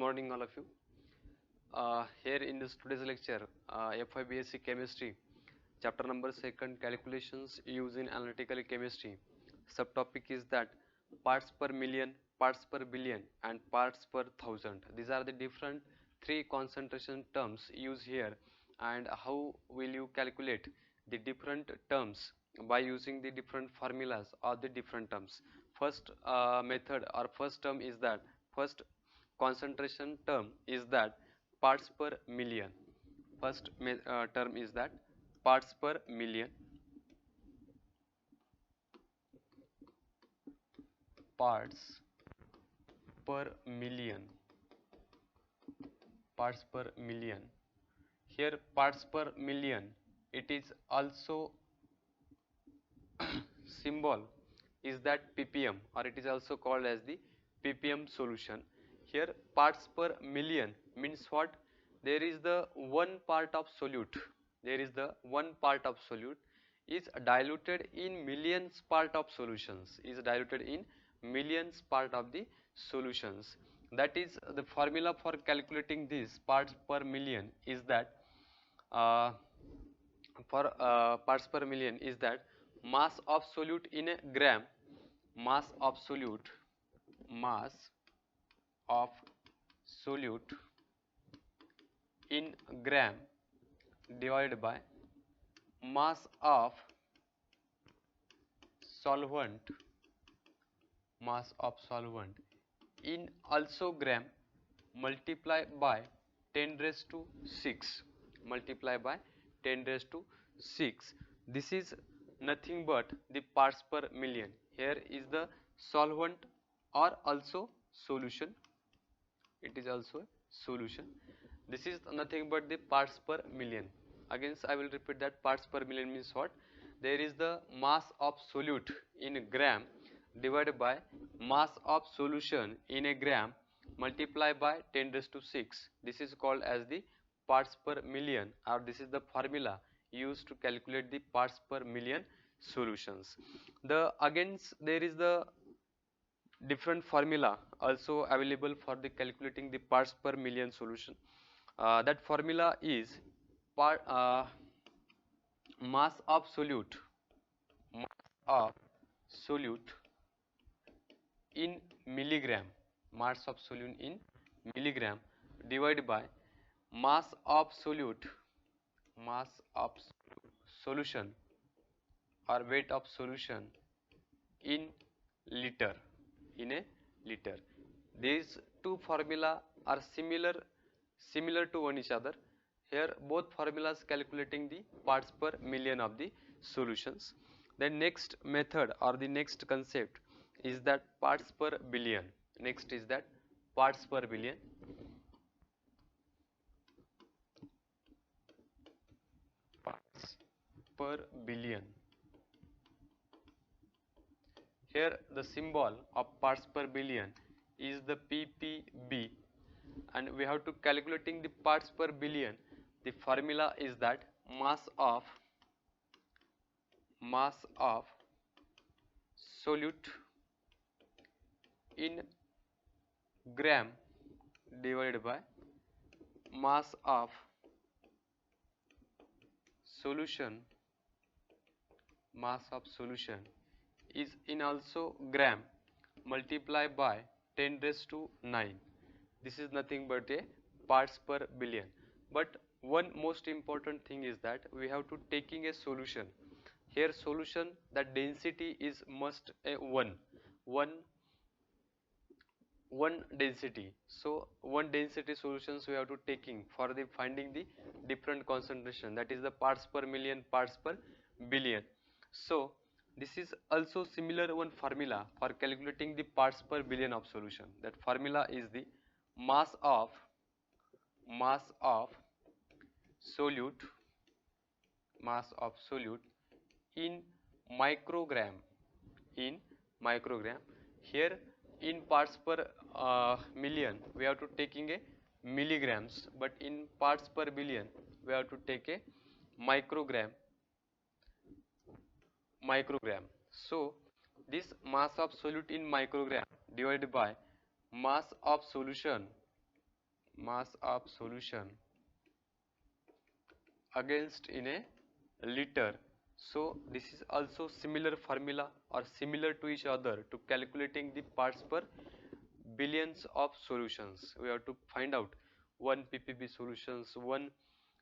morning, all of you. Here in this today's lecture, FIBSc Chemistry, chapter number 2, calculations used in analytical chemistry. Subtopic is that parts per million, parts per billion, and parts per thousand. These are the different three concentration terms used here, and how will you calculate the different terms by using the different formulas or the different terms. First method or first term is that first concentration term is that parts per million. First term is that parts per million. Parts per million. Parts per million. Here parts per million, it is also symbol is that ppm, or it is also called as the ppm solution. Here parts per million means what? There is the one part of solute, there is the one part of solute is diluted in millions part of solutions, is diluted in millions part of the solutions. That is the formula for calculating this parts per million is that for parts per million is that mass of solute in a gram, mass of solute, mass of solute in gram divided by mass of solvent, mass of solvent in also gram multiply by 10 raised to 6, multiply by 10 raised to 6. This is nothing but the parts per million. Here is the solvent or also solution, it is also a solution. This is nothing but the parts per million. Again I will repeat that parts per million means what? There is the mass of solute in gram divided by mass of solution in a gram multiply by 10 raised to 6. This is called as the parts per million, or this is the formula used to calculate the parts per million solutions. There is the different formula also available for the calculating the parts per million solution. That formula is mass of solute, mass of solute in milligram, mass of solute in milligram divided by mass of solute, mass of solution or weight of solution in liter, in a liter. These two formula are similar to one each other. Here both formulas calculating the parts per million of the solutions. The next method or the next concept is that parts per billion. Next is that parts per billion. Parts per billion. Here the symbol of parts per billion is the ppb, and we have to calculating the parts per billion. The formula is that mass of solute in gram divided by mass of solution, mass of solution is in also gram multiply by 10 raised to 9. This is nothing but a parts per billion. But one most important thing is that we have to taking a solution. Here solution, that density is must a one density. So one density solutions we have to taking for the finding the different concentration, that is the parts per million, parts per billion. So this is also similar one formula for calculating the parts per billion of solution. That formula is the mass of solute, mass of solute in microgram, in microgram. Here in parts per million we have to taking a milligrams, but in parts per billion we have to take a microgram. So this mass of solute in microgram divided by mass of solution mass of solution against in a liter. So this is also similar formula or similar to each other to calculating the parts per billions of solutions. We have to find out 1 ppb solutions, 1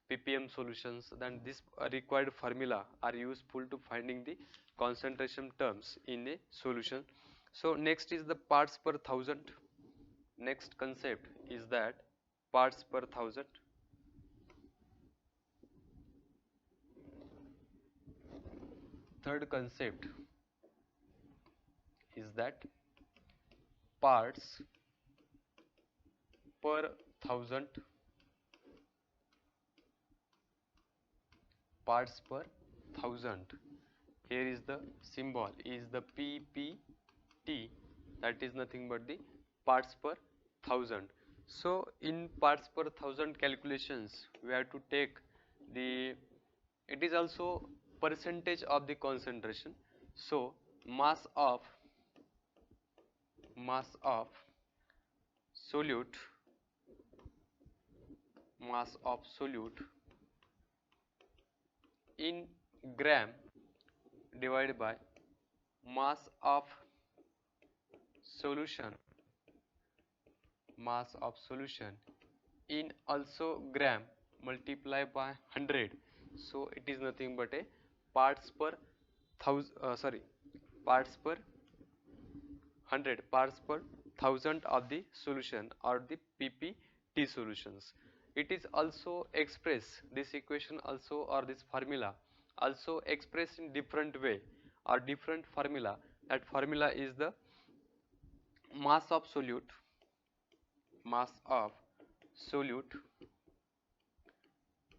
ppm solutions. Then this required formula are useful to finding the concentration terms in a solution. So next is the parts per thousand. Next concept is that parts per thousand. Third concept is that parts per thousand, parts per thousand. Here is the symbol is the PPT, that is nothing but the parts per thousand. So in parts per thousand calculations we have to take the, it is also percentage of the concentration. So mass of solute, mass of solute in gram divided by mass of solution, mass of solution in also gram multiply by 100. So it is nothing but a parts per thousand, parts per 100, parts per thousand of the solution or the PPT solutions. It is also expressed, this equation also or this formula also expressed in different way or different formula. That formula is the mass of solute, mass of solute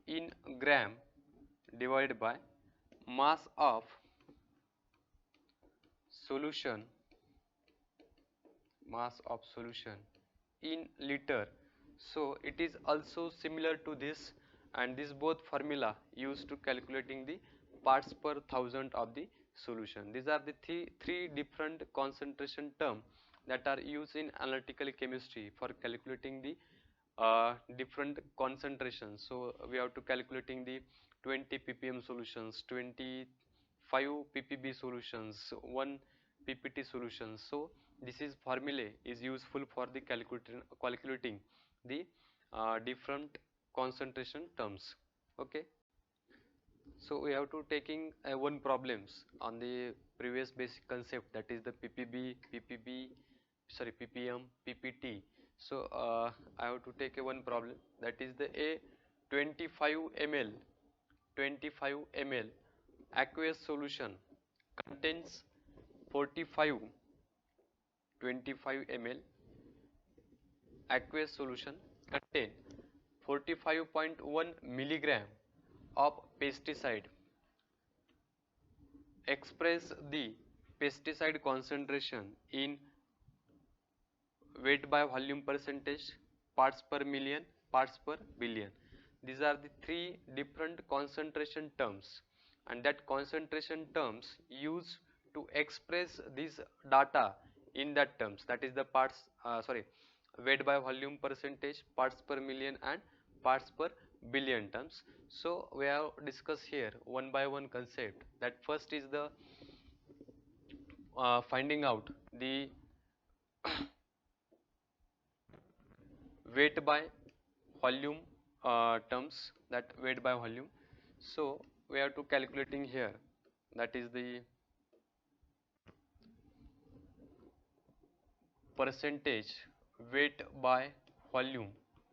in gram divided by mass of solution, mass of solution in liter. So it is also similar to this, and this both formula used to calculating the parts per thousand of the solution. These are the three different concentration term that are used in analytical chemistry for calculating the different concentrations. So we have to calculating the 20 ppm solutions, 25 ppb solutions, 1 ppt solutions. So this is formula is useful for the calculating the different concentration terms. Okay, so we have to taking one problems on the previous basic concept, that is the ppm, ppt. So I have to take a one problem, that is the a 25 ml, 25 ml aqueous solution contains 45, 25 ml aqueous solution contain 45.1 milligram of pesticide. Express the pesticide concentration in weight by volume percentage, parts per million, parts per billion. These are the three different concentration terms, and that concentration terms used to express this data in that terms, that is the parts weight by volume percentage, parts per million and parts per billion terms. So we have discussed here one by one concept. That first is the finding out the weight by volume terms, that weight by volume. So we have to calculating here, that is the percentage weight by volume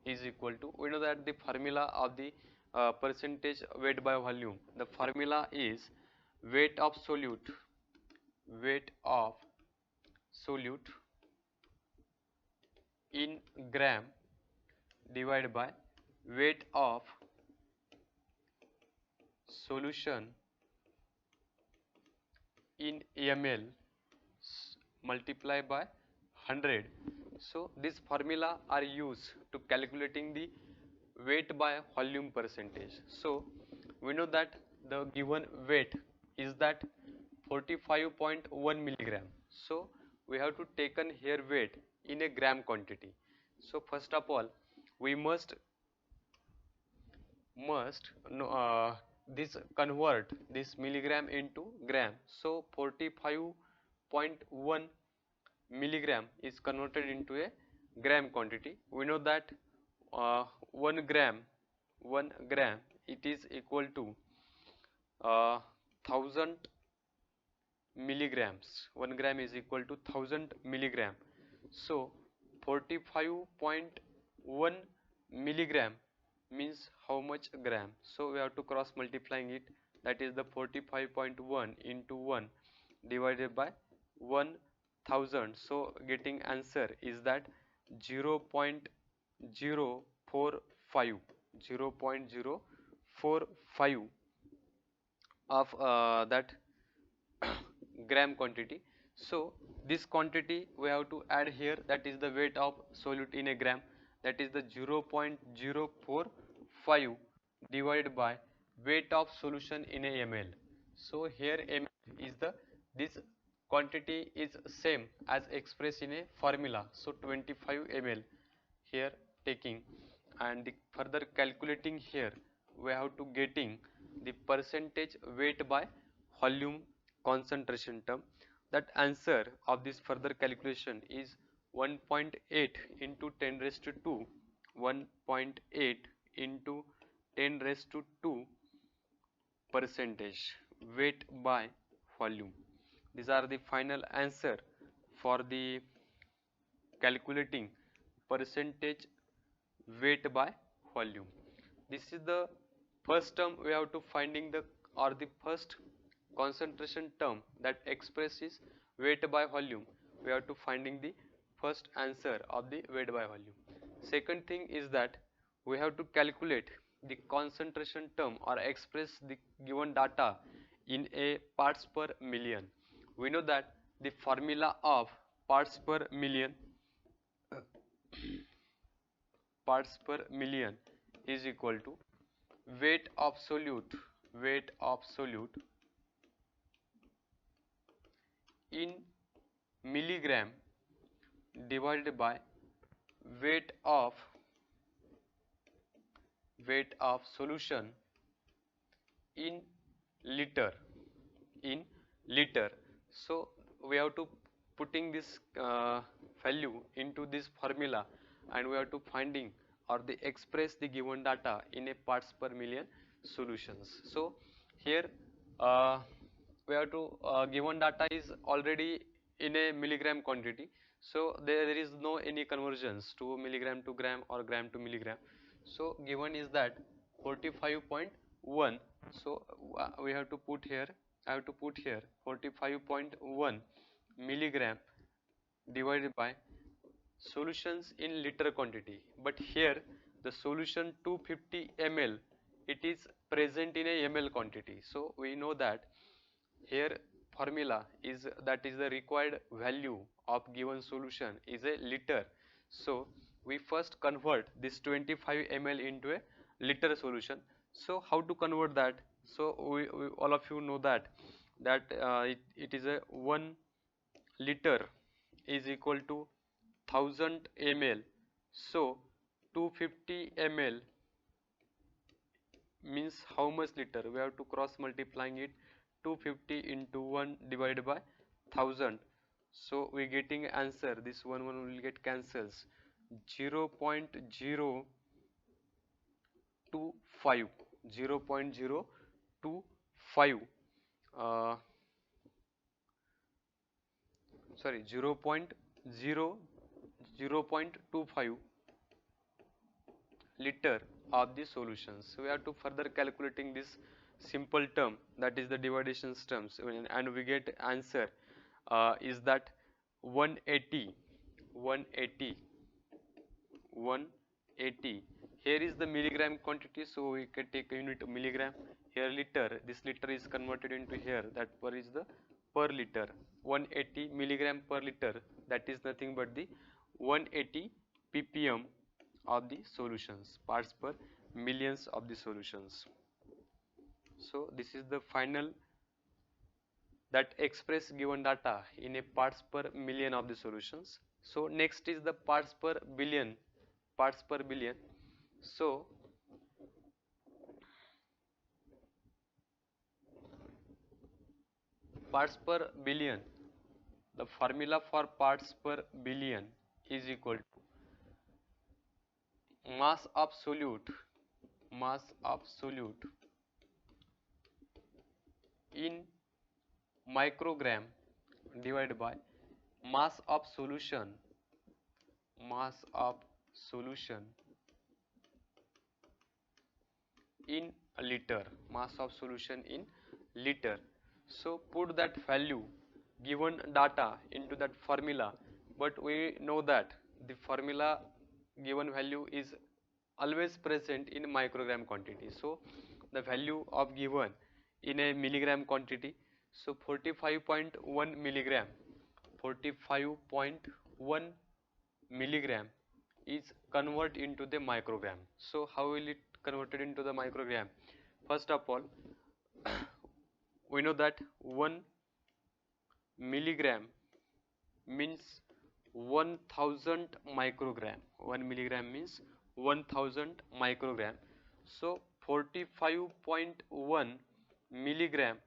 is equal to, we know that the formula of the percentage weight by volume, the formula is weight of solute, weight of solute in gram divided by weight of solution in ml multiply by 100. So this formula are used to calculating the weight by volume percentage. So we know that the given weight is that 45.1 milligram. So we have to taken here weight in a gram quantity. So first of all we must this convert this milligram into gram. So 45.1 milligram is converted into a gram quantity. We know that 1 gram it is equal to 1000 milligrams. 1 gram is equal to 1000 milligram. So 45.1 milligram means how much gram? So we have to cross multiplying it, that is the 45.1 into 1 divided by 1000. So getting answer is that 0.045 0.045 of that gram quantity. So this quantity we have to add here, that is the weight of solute in a gram, that is the 0.045 divided by weight of solution in a ml. So here ml is the, this quantity is same as expressed in a formula, so 25 ml here taking, and the further calculating here we have to getting the percentage weight by volume concentration term. That answer of this further calculation is 1.8 into 10 raised to 2, 1.8 into 10 raised to 2 percentage weight by volume. These are the final answer for the calculating percentage weight by volume. This is the first term we have to finding the, or the first concentration term that expresses weight by volume. We have to finding the first answer of the weight by volume. Second thing is that we have to calculate the concentration term or express the given data in a parts per million. We know that the formula of parts per million is equal to weight of solute in milligram divided by weight of solution in liter. So we have to putting this value into this formula, and we have to finding or the express the given data in a parts per million solutions. So here we have to given data is already in a milligram quantity, so there is no any conversions to milligram to gram or gram to milligram. So given is that 45.1, so we have to put here, I have to put here 45.1 milligram divided by solutions in liter quantity, but here the solution 250 ml, it is present in a ml quantity. So we know that here formula is, that is the required value of given solution is a liter. So we first convert this 25 ml into a liter solution. So how to convert that? So we all of you know that it is a 1 liter is equal to 1000 ml. So 250 ml means how much liter? We have to cross multiplying it, 250 into 1 divided by 1000. So we getting answer, this one will get cancels, 0.025 sorry 0.25 liter of the solutions. So we have to further calculating this simple term, that is the division terms, and we get answer is that 180. Here is the milligram quantity, so we can take a unit of milligram. Here liter, this liter is converted into here, that per is the per liter. 180 milligram per liter, that is nothing but the 180 ppm of the solutions, parts per millions of the solutions. So this is the final that express given data in a parts per million of the solutions. So next is the parts per billion parts per billion. So parts per billion, the formula for parts per billion is equal to mass absolute in microgram divided by mass of solution in liter, mass of solution in liter. So put that value given data into that formula, but we know that the formula given value is always present in microgram quantity. So the value of given in a milligram quantity, so 45.1 milligram, 45.1 milligram is convert into the microgram. So how will it converted into the microgram? First of all, we know that 1 milligram means 1000 microgram. 1 milligram means 1000 microgram. So 45.1 milligram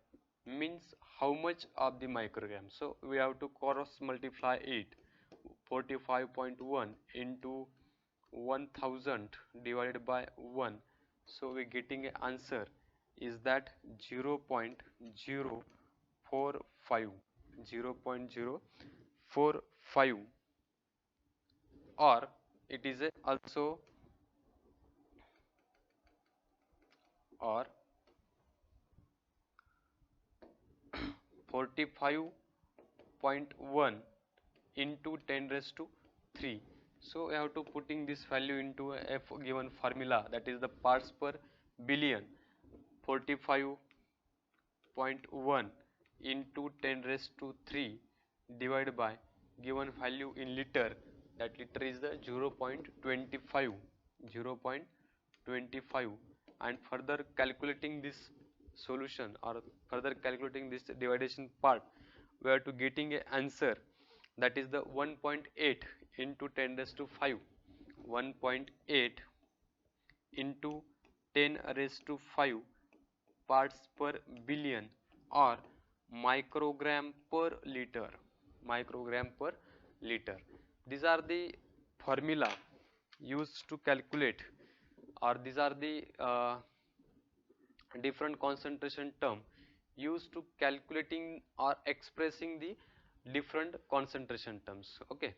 means how much of the microgram? So we have to cross multiply it. 45.1 into 1000 divided by 1. So we getting an answer is that 0.045, 0.045, or it is a also or 45.1 into 10 raised to 3. So I have to putting this value into a given formula, that is the parts per billion. 45.1 into 10 raised to 3 divided by given value in liter, that liter is the 0.25, 0.25, and further calculating this solution or further calculating this division part, we are to getting a answer, that is the 1.8 into 10 raised to 5, 1.8 into 10 raised to 5 parts per billion, or microgram per liter, microgram per liter. These are the formula used to calculate, or these are the different concentration term used to calculating or expressing the different concentration terms. Okay.